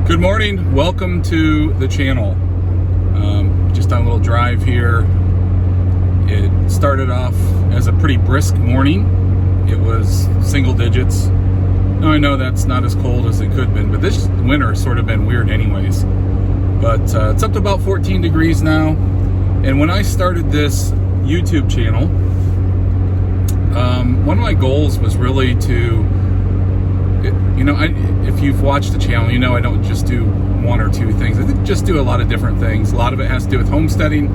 Good morning, welcome to the channel. Just on a little drive here. It started off as a pretty brisk morning. It was single digits. Now I know that's not as cold as it could have been, but this winter has sort of been weird anyways. But it's up to about 14 degrees now. And when I started this YouTube channel, one of my goals was really to, if you've watched the channel, you know I don't just do one or two things. I just do a lot of different things. A lot of it has to do with homesteading.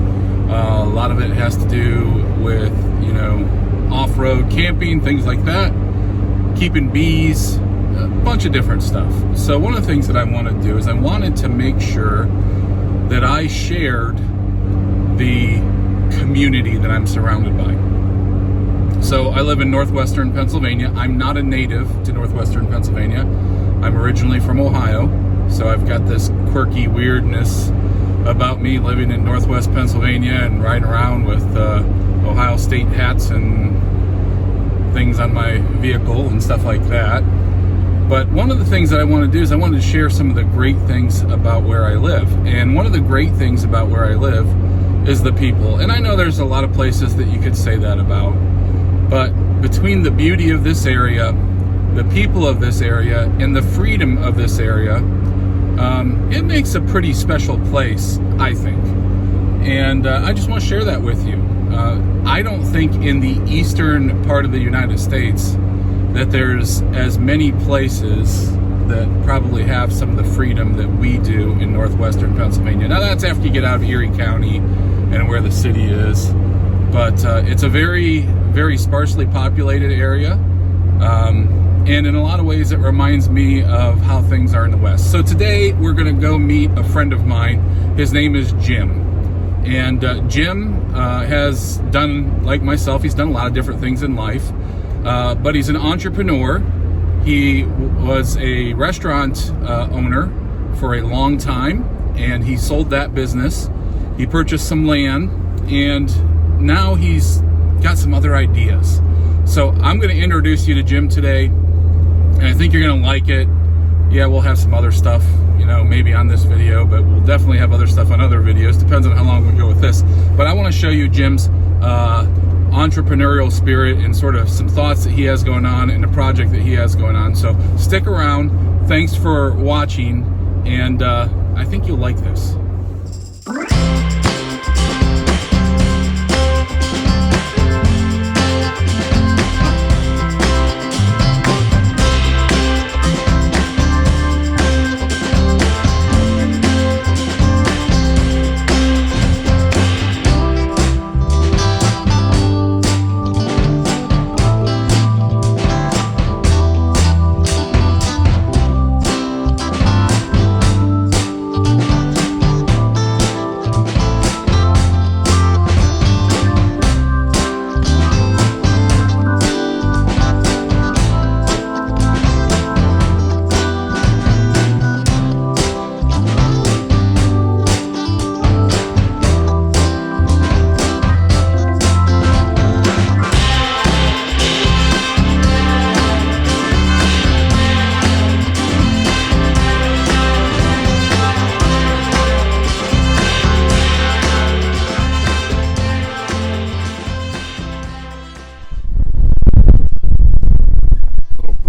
A lot of it has to do with, off-road camping, things like that. Keeping bees, a bunch of different stuff. So one of the things that I want to do is I wanted to make sure that I shared the community that I'm surrounded by. So I live in northwestern Pennsylvania. I'm not a native to northwestern Pennsylvania. I'm originally from Ohio, so I've got this quirky weirdness about me living in northwest Pennsylvania and riding around with Ohio State hats and things on my vehicle and stuff like that. But one of the things that I want to do is I wanted to share some of the great things about where I live. And one of the great things about where I live is the people. And I know there's a lot of places that you could say that about. But between the beauty of this area, the people of this area, and the freedom of this area, it makes a pretty special place, I think. And I just want to share that with you. I don't think in the eastern part of the United States that there's as many places that probably have some of the freedom that we do in northwestern Pennsylvania. Now that's after you get out of Erie County and where the city is. But it's a very, very sparsely populated area. And in a lot of ways, it reminds me of how things are in the West. So today, we're going to go meet a friend of mine. His name is Jim. And Jim has done, like myself, he's done a lot of different things in life. But he's an entrepreneur. He was a restaurant owner for a long time. And he sold that business. He purchased some land. And now he's got some other ideas. So I'm going to introduce you to Jim today, and I think you're going to like it. Yeah, we'll have some other stuff, maybe on this video, but we'll definitely have other stuff on other videos. Depends on how long we go with this. But I want to show you Jim's entrepreneurial spirit and sort of some thoughts that he has going on and a project that he has going on. So stick around. Thanks for watching, and I think you'll like this.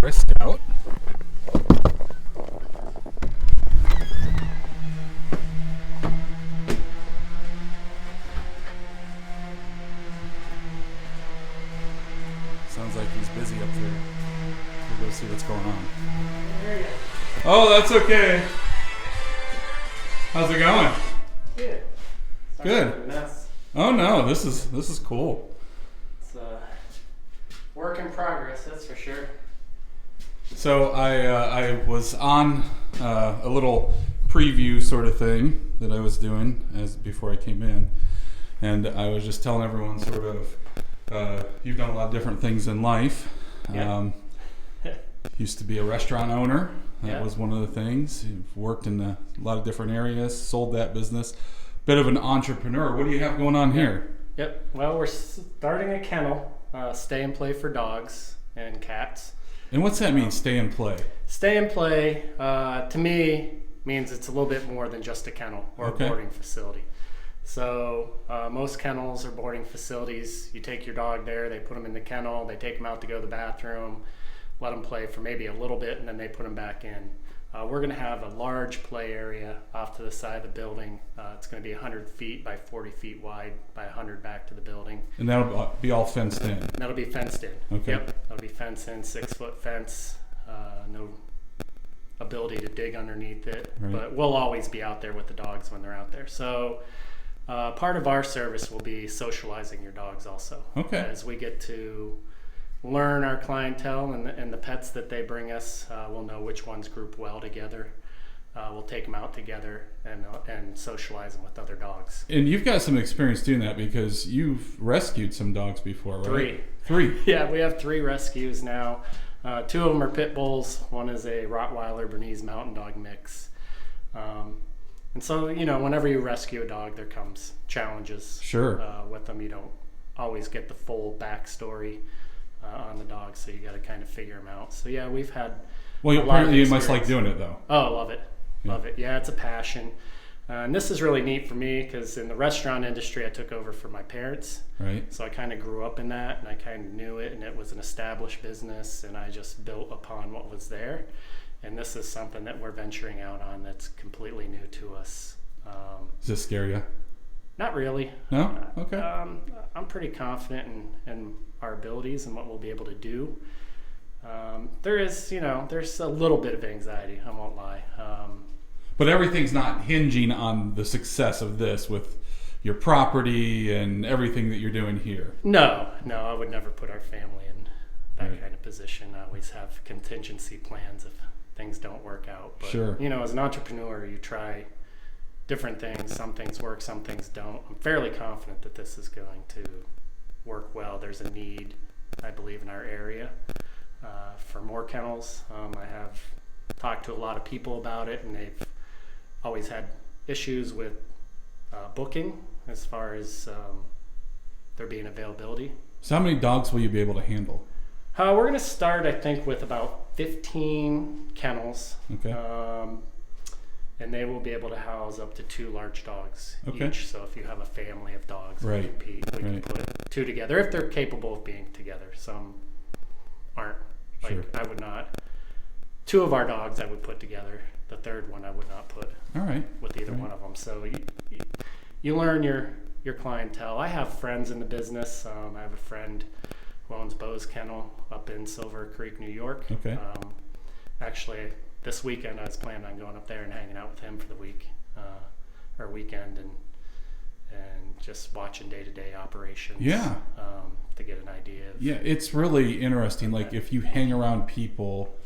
Brisk out. Sounds like he's busy up there. We'll go see what's going on. Oh, that's okay. How's it going? Good. Good. Mess. Oh no, this is cool. It's work in progress, that's for sure. So I was on a little preview sort of thing that I was doing before I came in, and I was just telling everyone sort of you've done a lot of different things in life. Yeah. Used to be a restaurant owner. That Yeah. was one of the things. You've worked in a lot of different areas, sold that business. Bit of an entrepreneur. What do you have going on here? Yep. Well, we're starting a kennel, stay and play for dogs and cats. And what's that mean, stay and play? Stay and play, to me, means it's a little bit more than just a kennel or Okay. a boarding facility. So most kennels or boarding facilities, you take your dog there, they put them in the kennel, they take them out to go to the bathroom, let them play for maybe a little bit, and then they put them back in. We're going to have a large play area off to the side of the building. It's going to be 100 feet by 40 feet wide by 100 back to the building. And that'll be all fenced in. And that'll be fenced in. Okay. Yep, that'll be fenced in, 6-foot fence. No ability to dig underneath it, Right. but we'll always be out there with the dogs when they're out there. So part of our service will be socializing your dogs also. Okay. As we get to learn our clientele and the pets that they bring us, we'll know which ones group well together. We'll take them out together and socialize them with other dogs. And you've got some experience doing that because you've rescued some dogs before, right? Three. Yeah, we have 3 rescues now. 2 of them are pit bulls. One is a Rottweiler Bernese Mountain Dog mix. And so, whenever you rescue a dog, there comes challenges. Sure. With them. You don't always get the full backstory on the dog, so you got to kind of figure them out. So yeah, we've had. Well, a lot of apparently you must experience. like doing it though. Oh, love it. Yeah. Love it. Yeah, it's a passion. And this is really neat for me because in the restaurant industry, I took over for my parents. Right. So I kind of grew up in that, and I kind of knew it, and it was an established business, and I just built upon what was there. And this is something that we're venturing out on that's completely new to us. Does this scare you? Not really. No? Okay. I'm pretty confident in our abilities and what we'll be able to do. There's a little bit of anxiety, I won't lie. But everything's not hinging on the success of this with your property and everything that you're doing here. No, I would never put our family in that Right. kind of position. I always have contingency plans if things don't work out. But, Sure. As an entrepreneur, you try different things. Some things work, some things don't. I'm fairly confident that this is going to work well. There's a need, I believe, in our area for more kennels. I have talked to a lot of people about it, and they've always had issues with booking as far as there being availability. So how many dogs will you be able to handle? We're going to start, I think, with about 15 kennels. Okay. And they will be able to house up to 2 large dogs Okay. each. So if you have a family of dogs, Right. we can put 2 together if they're capable of being together. Some aren't. Like Sure. I would not. 2 of our dogs I would put together. The 3rd one I would not put All right. with either Right. one of them. So you learn your clientele. I have friends in the business. I have a friend who owns Bo's Kennel up in Silver Creek, New York. Okay. Actually, this weekend I was planning on going up there and hanging out with him for the week or weekend and just watching day-to-day operations. Yeah. To get an idea of. Yeah, it's really interesting. Like Okay. if you hang around people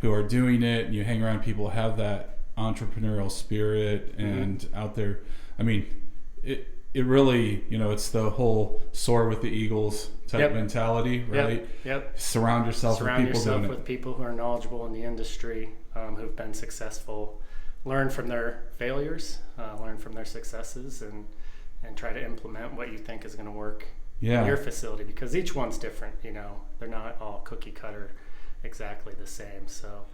who are doing it and you hang around people who have that entrepreneurial spirit and out there, I mean, it really, it's the whole soar with the eagles type Yep. mentality, right? Yep. Surround yourself Surround with people yourself doing with it. people who are knowledgeable in the industry, who've been successful. Learn from their failures, learn from their successes, and try to implement what you think is going to work Yeah. in your facility, because each one's different. They're not all cookie cutter exactly the same. So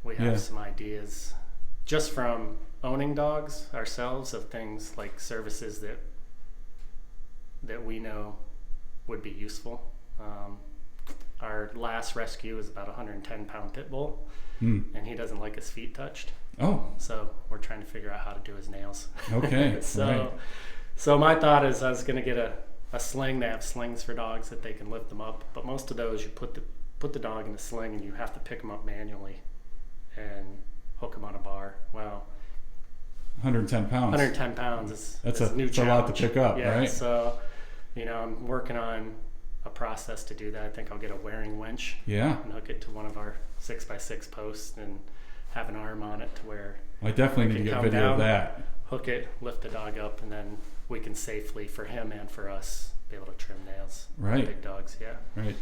we have Yeah. some ideas just from owning dogs ourselves of things like services that we know would be useful. Our last rescue is about a 110-pound pit bull, and he doesn't like his feet touched. Oh, So we're trying to figure out how to do his nails. okay. So my thought is I was going to get a sling. They have slings for dogs that they can lift them up, but most of those you put the dog in the sling and you have to pick them up manually and hook them on a bar. Well, 110 pounds. 110 pounds is That's a new a challenge. lot to pick up, Yeah, right? so I'm working on a process to do that. I think I'll get a wearing winch Yeah. and hook it to one of our 6x6 posts and have an arm on it to where I definitely need to can get come video down, of that. hook it, lift the dog up, and then we can safely, for him and for us, be able to trim nails. Right. Big dogs, yeah. Right.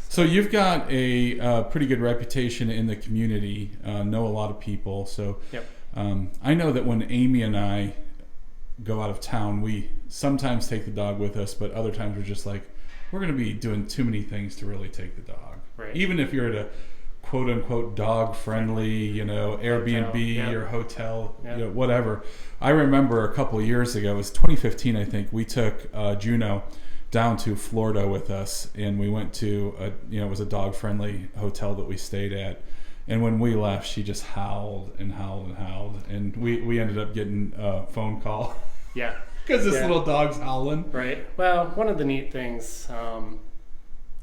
So you've got a pretty good reputation in the community, know a lot of people. So Yep. I know that when Amy and I go out of town, we sometimes take the dog with us, but other times we're just like, we're going to be doing too many things to really take the dog. Right. Even if you're at a quote unquote dog friendly, you know, Airbnb or hotel, you know, whatever. I remember a couple of years ago, it was 2015, I think, we took Juno down to Florida with us, and we went to it was a dog friendly hotel that we stayed at. And when we left, she just howled and howled and howled, and we ended up getting a phone call. Yeah. Because this little dog's howling. Right. Well, one of the neat things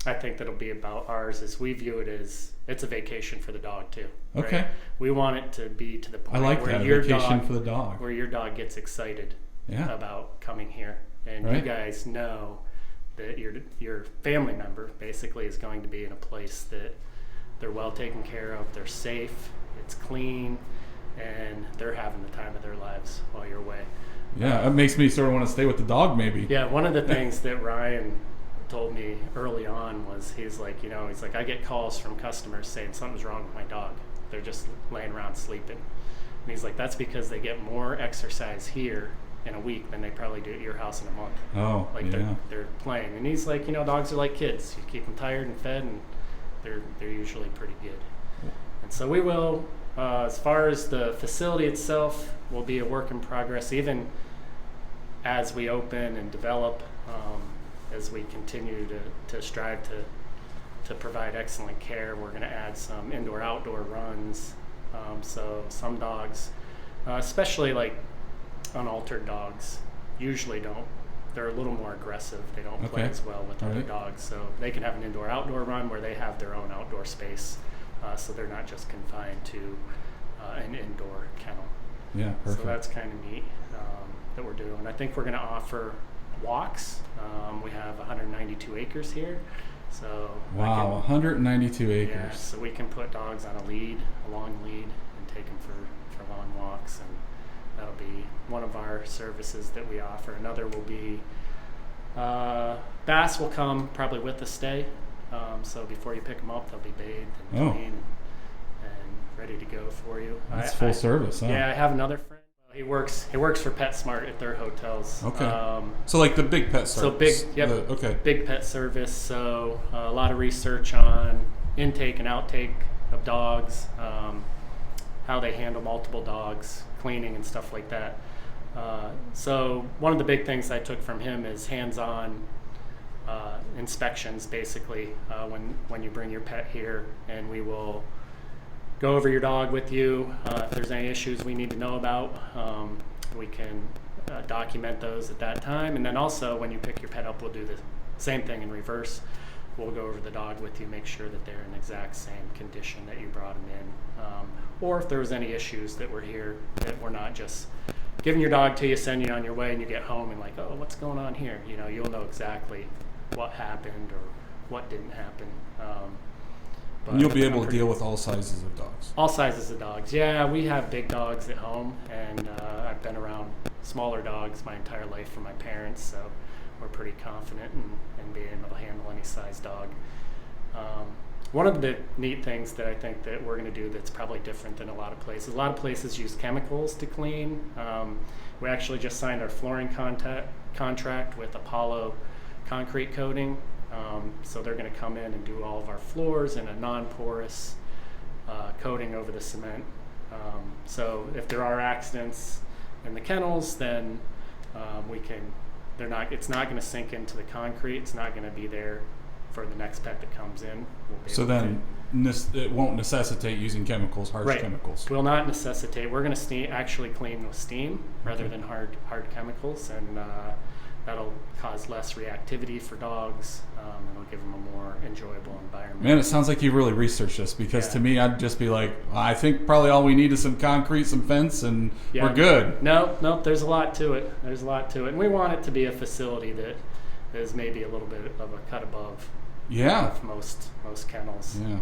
I think that'll be about ours is we view it as it's a vacation for the dog too. Okay. Right? We want it to be to the point where your vacation for the dog, where your dog gets excited about coming here, and you guys know that your family member basically is going to be in a place that they're well taken care of, they're safe, it's clean, and they're having the time of their lives while you're away. Yeah, it makes me sort of want to stay with the dog maybe. Yeah, one of the things that Ryan told me early on was he's like, I get calls from customers saying something's wrong with my dog. They're just laying around sleeping. And he's like, that's because they get more exercise here in a week than they probably do at your house in a month. Oh, like they're playing. And he's like, dogs are like kids. You keep them tired and fed, and they're usually pretty good. And so we will, as far as the facility itself, will be a work in progress, even as we open and develop, as we continue to strive to provide excellent care. We're going to add some indoor-outdoor runs. So some dogs, especially like unaltered dogs, usually they're a little more aggressive. They don't play as well with other dogs. So they can have an indoor-outdoor run where they have their own outdoor space. So they're not just confined to an indoor kennel. Yeah, perfect. So that's kind of neat that we're doing. I think we're going to offer walks. We have 192 acres here. So wow, 192 acres. Yeah, so we can put dogs on a long lead, and take them for long walks, and that'll be one of our services that we offer. Another will be bass will come probably with the stay. So before you pick them up, they'll be bathed and clean and ready to go for you. That's full service, huh? Yeah, I have another friend. He works for PetSmart at their hotels. Okay. So like the big pet service. So big pet service. So a lot of research on intake and outtake of dogs, how they handle multiple dogs, cleaning and stuff like that. So one of the big things I took from him is hands-on inspections, basically, when you bring your pet here, and we will go over your dog with you. If there's any issues we need to know about, we can document those at that time. And then also when you pick your pet up, we'll do the same thing in reverse. We'll go over the dog with you, make sure that they're in exact same condition that you brought them in. Or if there was any issues that were here, that we're not just giving your dog to you, send you on your way, and you get home and like, oh, what's going on here? You'll know exactly what happened or what didn't happen. And you'll be able to deal with all sizes of dogs. All sizes of dogs. Yeah, we have big dogs at home, and I've been around smaller dogs my entire life from my parents, so we're pretty confident in being able to handle any size dog. One of the neat things that I think that we're going to do that's probably different than a lot of places. A lot of places use chemicals to clean. We actually just signed our flooring contract with Apollo Concrete Coating. So they're going to come in and do all of our floors in a non-porous coating over the cement. So if there are accidents in the kennels, then it's not going to sink into the concrete. It's not going to be there for the next pet that comes in. So then it won't necessitate using chemicals, harsh chemicals. Will not necessitate. We're going to actually clean with steam rather than hard chemicals, and that'll cause less reactivity for dogs, and it'll give them a more enjoyable environment. Man, it sounds like you really researched this, because to me, I'd just be like, I think probably all we need is some concrete, some fence, and we're good. No, there's a lot to it. And we want it to be a facility that is maybe a little bit of a cut above of most kennels. Yeah. And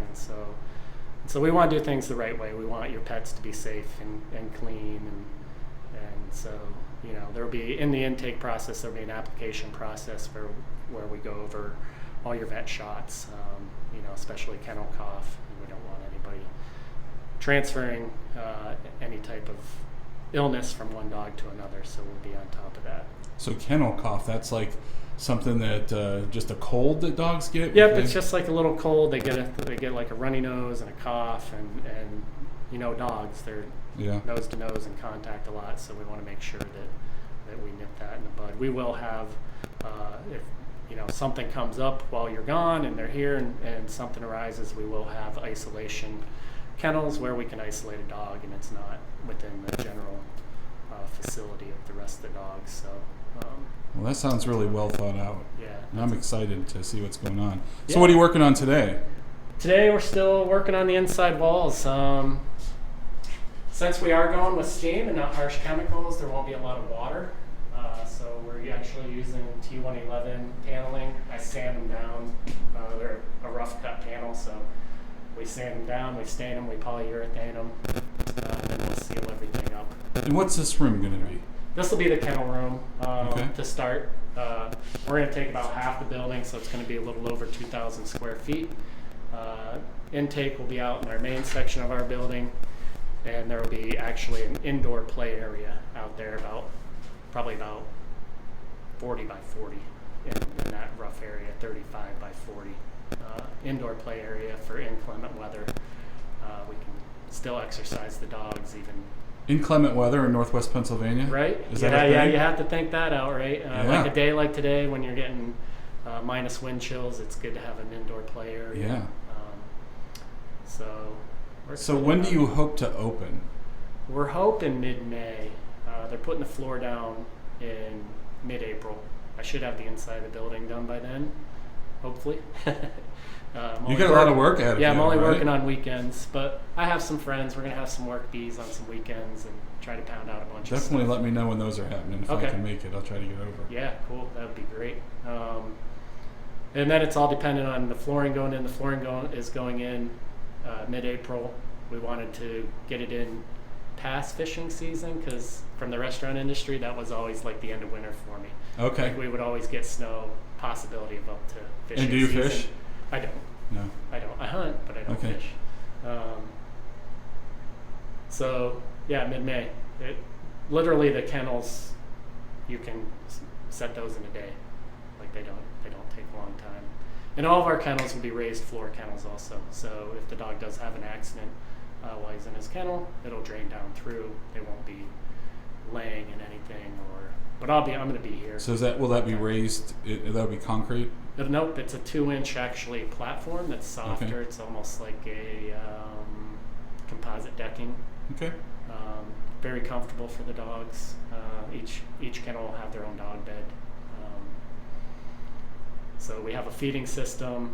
so we want to do things the right way. We want your pets to be safe and clean, and so there'll be, in the intake process, there'll be an application process where we go over all your vet shots, especially kennel cough. We don't want anybody transferring any type of illness from one dog to another, so we'll be on top of that. So kennel cough, that's like something that just a cold that dogs get? Yep, it's just like a little cold. They get like a runny nose and a cough, and you know, dogs, they're nose to nose in contact a lot, so we want to make sure that we nip that in the bud. We will have, if you know something comes up while you're gone and they're here and something arises, we will have isolation kennels where we can isolate a dog and it's not within the general facility of the rest of the dogs. So. Well, that sounds really well thought out. Yeah. And I'm excited to see what's going on. So what are you working on today? Today we're still working on the inside walls. Since we are going with steam and not harsh chemicals, there won't be a lot of water. So we're actually using T111 paneling. I sand them down. They're a rough cut panel, so we sand them down, we stain them, we polyurethane them, and then we'll seal everything up. And what's this room going to be? This will be the kennel room to start. We're going to take about half the building, so it's going to be a little over 2,000 square feet. Intake will be out in our main section of our building, and there will be actually an indoor play area out there, probably about 40 by 40 in that rough area, 35 by 40. Indoor play area for inclement weather. We can still exercise the dogs even. Inclement weather in Northwest Pennsylvania? Right? Is that a thing? You have to think that out, right? Like a day like today when you're getting minus wind chills, it's good to have an indoor play area. Yeah. So when do you hope to open? We're hoping mid-May. They're putting the floor down in mid-April. I should have the inside of the building done by then, hopefully. You got a lot of work ahead of you. Yeah, I'm only working on weekends, but I have some friends. We're going to have some work bees on some weekends and try to pound out a bunch of stuff. Definitely let me know when those are happening. If I can make it, I'll try to get over. Yeah, cool. That would be great. And then it's all dependent on the flooring going in. The flooring is going in mid-April. We wanted to get it in past fishing season because from the restaurant industry, that was always like the end of winter for me. Okay. Like we would always get snow, possibility of up to fishing And do you season. fish? I don't. No. I don't. I hunt, but I don't fish. So yeah, mid-May. Literally the kennels, you can set those in a day. Like they don't take a long time. And all of our kennels will be raised floor kennels also. So if the dog does have an accident while he's in his kennel, it'll drain down through. They won't be laying in anything but I'm going to be here. So will that be raised? That'll be concrete? Nope, it's a 2-inch actually platform that's softer. Okay. It's almost like a composite decking. Okay. Very comfortable for the dogs. Each kennel will have their own dog bed. So we have a feeding system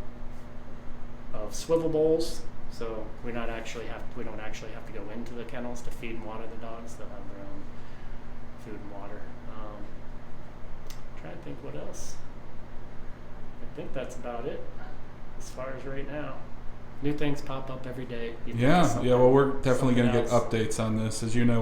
of swivel bowls. So we don't actually have to go into the kennels to feed and water the dogs. They'll have their own food and water. Trying to think what else. I think that's about it as far as right now. New things pop up every day. Yeah. Well, we're definitely going to get updates on this. As you know,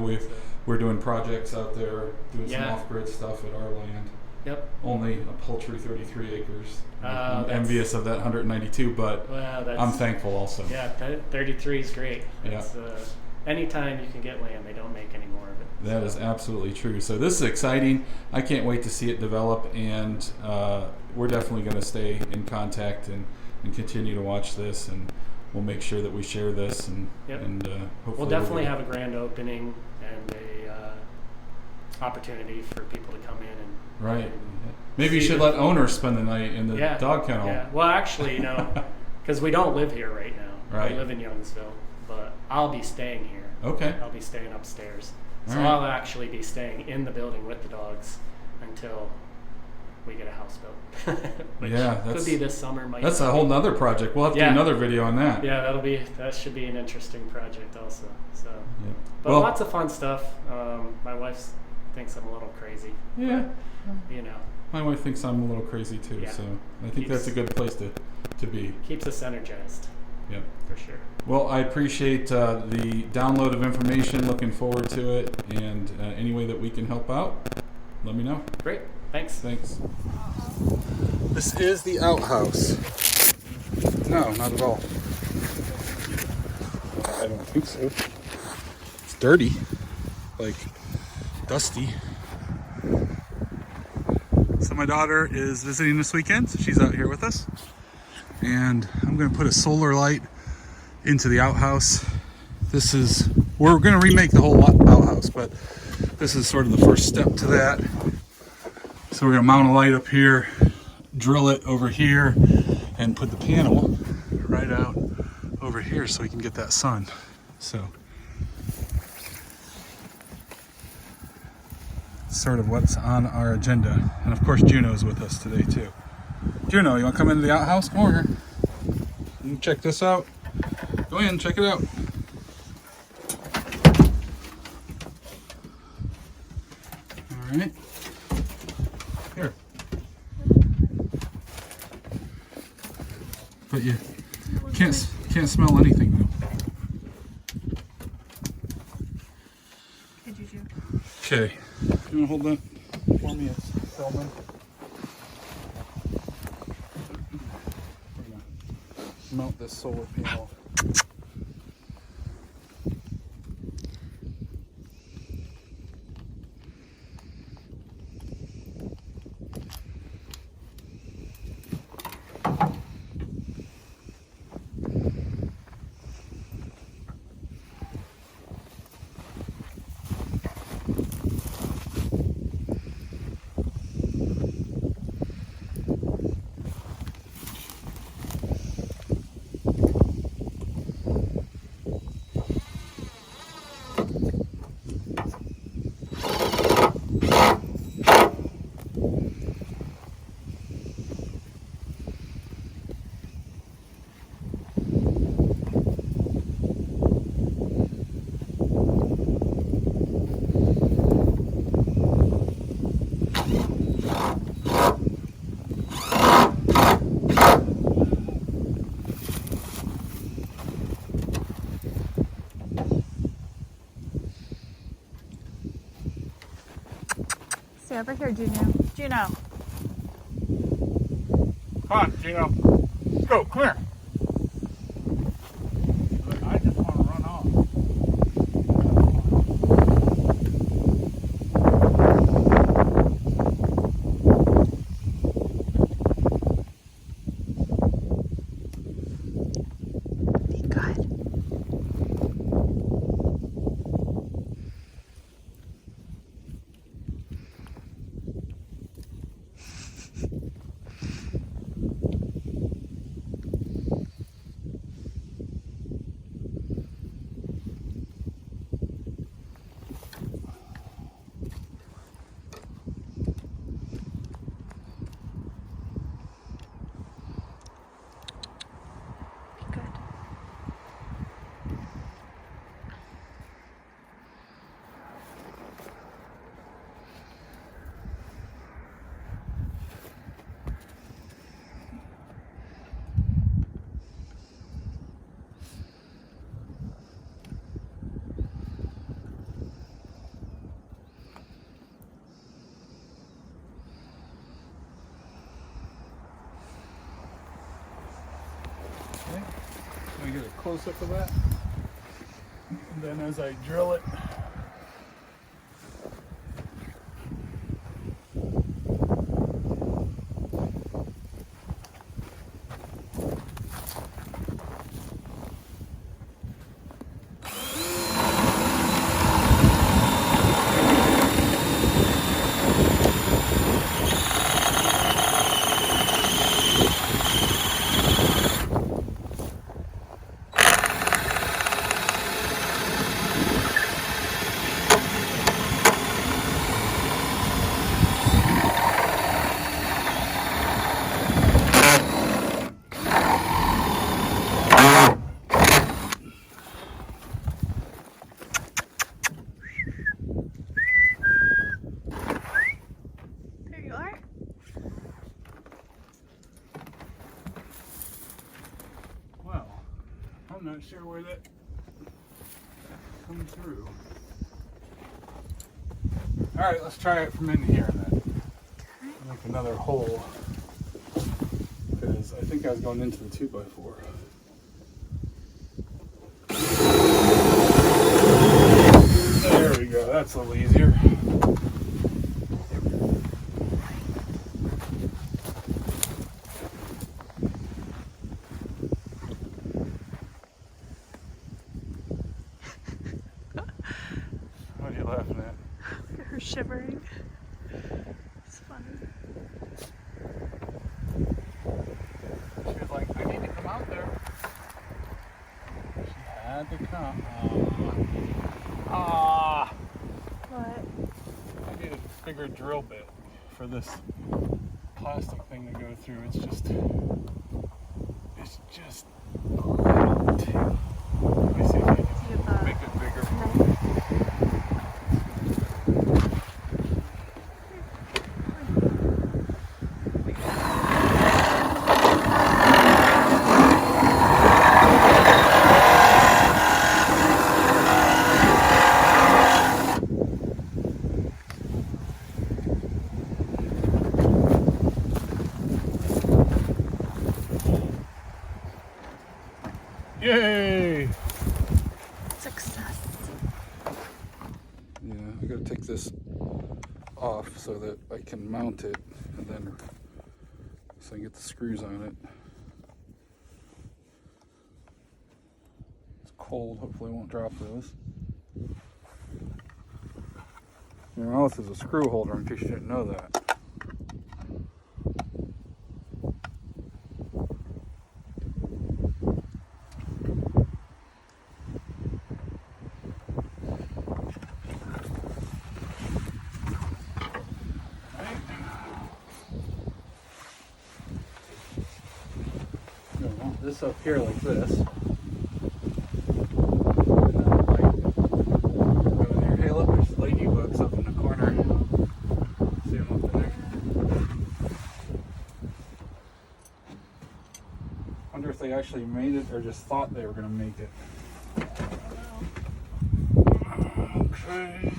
we're doing projects out there, doing some off-grid stuff at our land. Yep. Only a paltry 33 acres. I'm envious of that 192, but I'm thankful also. Yeah, 33 is great. Yeah. Anytime you can get land, they don't make any more of it. That is absolutely true. So this is exciting. I can't wait to see it develop, and we're definitely going to stay in contact and continue to watch this, and we'll make sure that we share this, and hopefully we'll definitely have a grand opening and a opportunity for people to come in and right. Maybe you should let owners spend the night in the dog kennel. Yeah. Well, actually, because we don't live here right now. Right. We live in Youngsville, but I'll be staying here. Okay. I'll be staying upstairs. So right. I'll actually be staying in the building with the dogs until we get a house built. Which could be this summer. That's a whole nother project. We'll have to do another video on that. Yeah, that should be an interesting project also. So, but lots of fun stuff. My wife thinks I'm a little crazy. Yeah. But, my wife thinks I'm a little crazy too. Yeah. So I think that's a good place to be. Keeps us energized. Yep. For sure. Well, I appreciate the download of information. Looking forward to it. And any way that we can help out, let me know. Great. Thanks. This is the outhouse. No, not at all. I don't think so. It's dirty. Like, dusty. So So my daughter is visiting this weekend, so she's out here with us. And I'm gonna put a solar light into the outhouse. We're gonna remake the whole outhouse, but this is sort of the first step to that. So we're gonna mount a light up here, drill it over here, and put the panel right out over here so we can get that sun. So sort of what's on our agenda. And of course Juno's with us today too. Juno, you wanna come into the outhouse? Come over here. You can check this out. Go in, check it out. All right. Here. But you can't smell anything though. Okay. You wanna hold that for me? It's filming. We're gonna mount this solar panel. Stay over here, Juno. Juno. Come on, Juno. Let's go. Come here. I just want to run off. Be good. Okay. Let me get a close up of that. And then as I drill it, I'm not sure where that comes through. All right, let's try it from in here then. Make another hole, because I think I was going into the 2x4. There we go, that's a little easier. laughing at? Look at her shivering. It's funny. She was like, I need to come out there. She had to come. What? I need a bigger drill bit for this plastic thing to go through. It's just a little too. Let me see if I can make it bigger. Yay! Success. Yeah, I gotta take this off so that I can mount it, and then so I can get the screws on it. It's cold, hopefully I won't drop those. You know, this is a screw holder in case you didn't know that. This up here like this. Hey, look, there's ladybugs up in the corner. See them up in there? Wonder if they actually made it or just thought they were going to make it. Okay.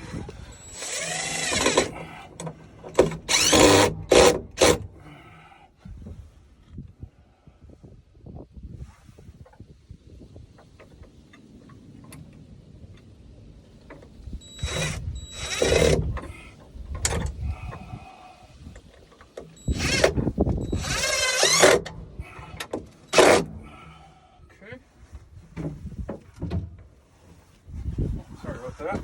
Sorry about that.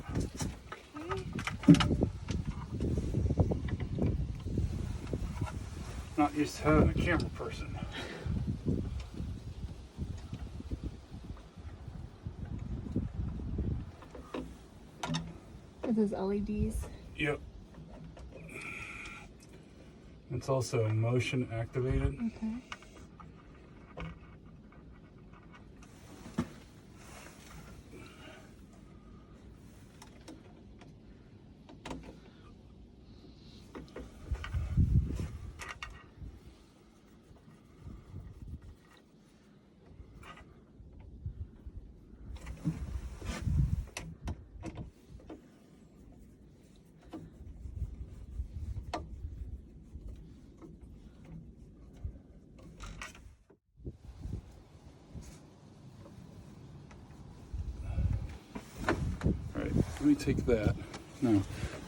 Not used to having a camera person. It says LEDs. Yep. It's also motion activated. Okay. Alright, let me take that. Now,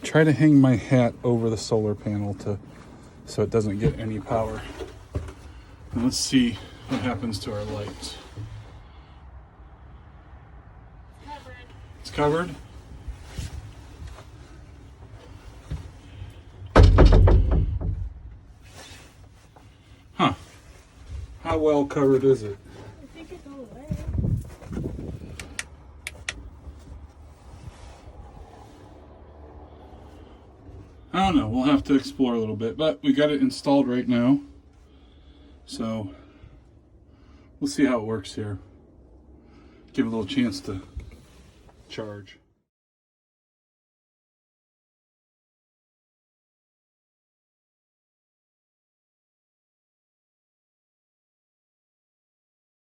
try to hang my hat over the solar panel so it doesn't get any power. And let's see what happens to our lights. It's covered? Huh. How well covered is it? I think it's all away. I don't know. We'll have to explore a little bit, but we got it installed right now. So we'll see how it works here. Give it a little chance to charge.